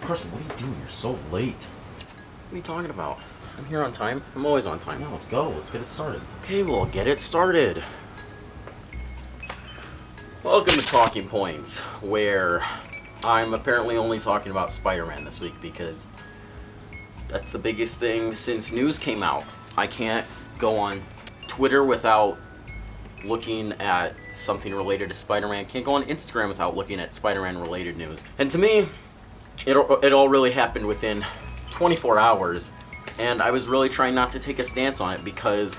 Carson, what are you doing? You're so late. What are you talking about? I'm here on time. I'm always on time. Now let's go. Let's get it started. Okay, we'll get it started. Welcome to Talking Points, where I'm apparently only talking about Spider-Man this week because that's the biggest thing since news came out. I can't go on Twitter without looking at something related to Spider-Man. Can't go on Instagram without looking at Spider-Man related news. And to me, it all really happened within 24 hours, and I was really trying not to take a stance on it because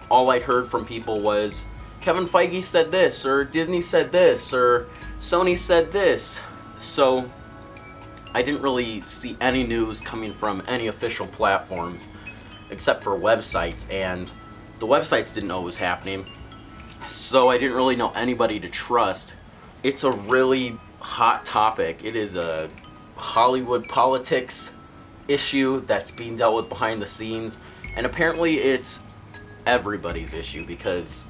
all I heard from people was Kevin Feige said this, or Disney said this, or Sony said this. So I didn't really see any news coming from any official platforms except for websites, and the websites didn't know what was happening, so I didn't really know anybody to trust. It's a really hot topic. It is a Hollywood politics issue that's being dealt with behind the scenes, and apparently it's everybody's issue because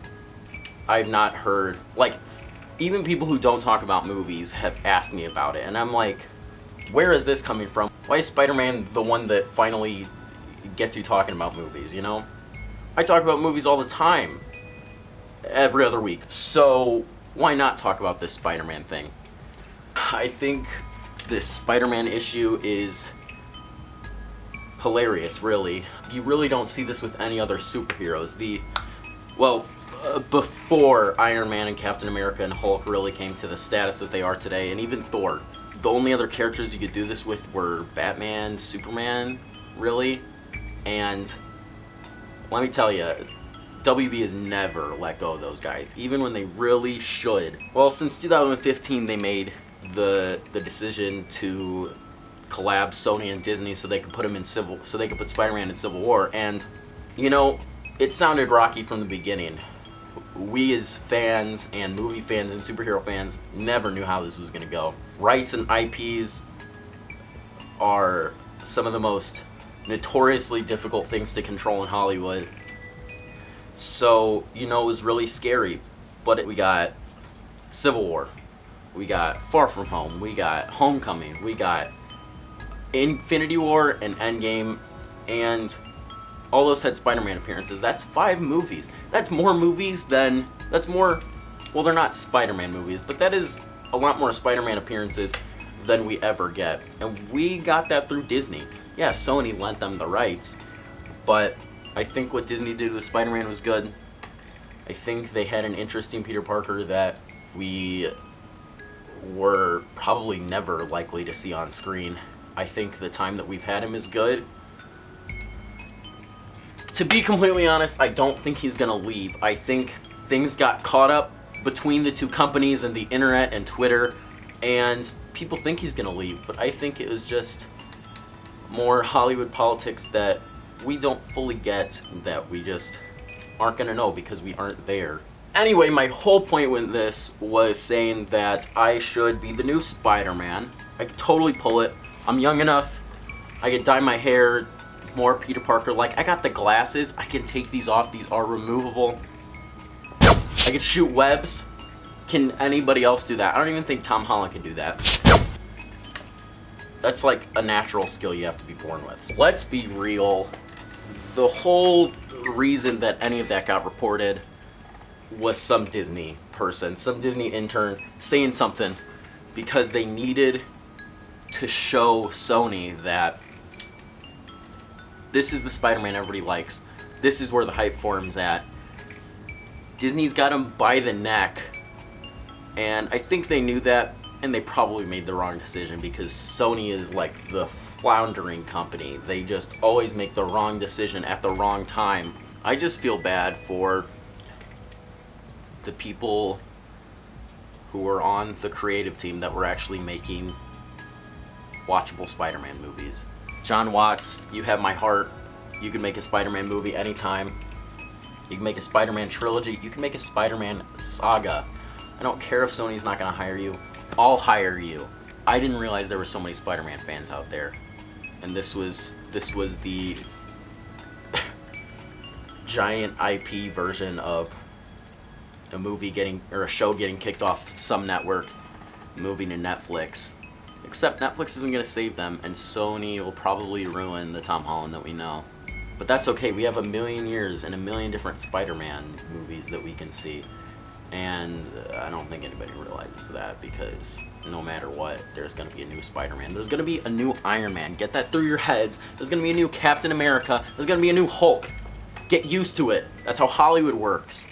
I've not heard, like, even people who don't talk about movies have asked me about it, and I'm like, where is this coming from? Why is Spider-Man the one that finally gets you talking about movies, you know? I talk about movies all the time, every other week, so why not talk about this Spider-Man thing? I think this Spider-Man issue is hilarious, really. You really don't see this with any other superheroes. Before Iron Man and Captain America and Hulk really came to the status that they are today, and even Thor, the only other characters you could do this with were Batman, Superman, really. And let me tell you, WB has never let go of those guys, even when they really should. Well, since 2015, they made the decision to collab Sony and Disney so they could put put Spider-Man in Civil War. And you know, it sounded rocky from the beginning. We as fans and movie fans and superhero fans never knew how this was going to go. Rights and IPs are some of the most notoriously difficult things to control in Hollywood. So, you know, it was really scary. But we got Civil War, we got Far From Home, we got Homecoming, we got Infinity War and Endgame, and all those had Spider-Man appearances. That's 5 movies. That's more movies than... Well, they're not Spider-Man movies, but that is a lot more Spider-Man appearances than we ever get. And we got that through Disney. Yeah, Sony lent them the rights, but I think what Disney did with Spider-Man was good. I think they had an interesting Peter Parker that we were probably never likely to see on screen. I think the time that we've had him is good. To be completely honest, I don't think he's gonna leave. I think things got caught up between the two companies and the internet and Twitter, and people think he's gonna leave, but I think it was just more Hollywood politics that we don't fully get, that we just aren't gonna know because we aren't there. Anyway, my whole point with this was saying that I should be the new Spider-Man. I could totally pull it. I'm young enough. I could dye my hair more Peter Parker like. I got the glasses. I can take these off. These are removable. I can shoot webs. Can anybody else do that? I don't even think Tom Holland can do that. That's like a natural skill you have to be born with. Let's be real. The whole reason that any of that got reported was some Disney person, some Disney intern saying something because they needed to show Sony that this is the Spider-Man everybody likes. This is where the hype for him's at. Disney's got him by the neck, and I think they knew that, and they probably made the wrong decision because Sony is like the floundering company. They just always make the wrong decision at the wrong time. I just feel bad for the people who were on the creative team that were actually making watchable Spider-Man movies. John Watts, you have my heart. You can make a Spider-Man movie anytime. You can make a Spider-Man trilogy. You can make a Spider-Man saga. I don't care if Sony's not going to hire you. I'll hire you. I didn't realize there were so many Spider-Man fans out there. And this was the giant IP version of a movie getting, or a show getting kicked off some network, moving to Netflix. Except Netflix isn't going to save them, and Sony will probably ruin the Tom Holland that we know. But that's okay. We have a million years and a million different Spider-Man movies that we can see. And I don't think anybody realizes that, because no matter what, there's going to be a new Spider-Man. There's going to be a new Iron Man. Get that through your heads. There's going to be a new Captain America. There's going to be a new Hulk. Get used to it. That's how Hollywood works.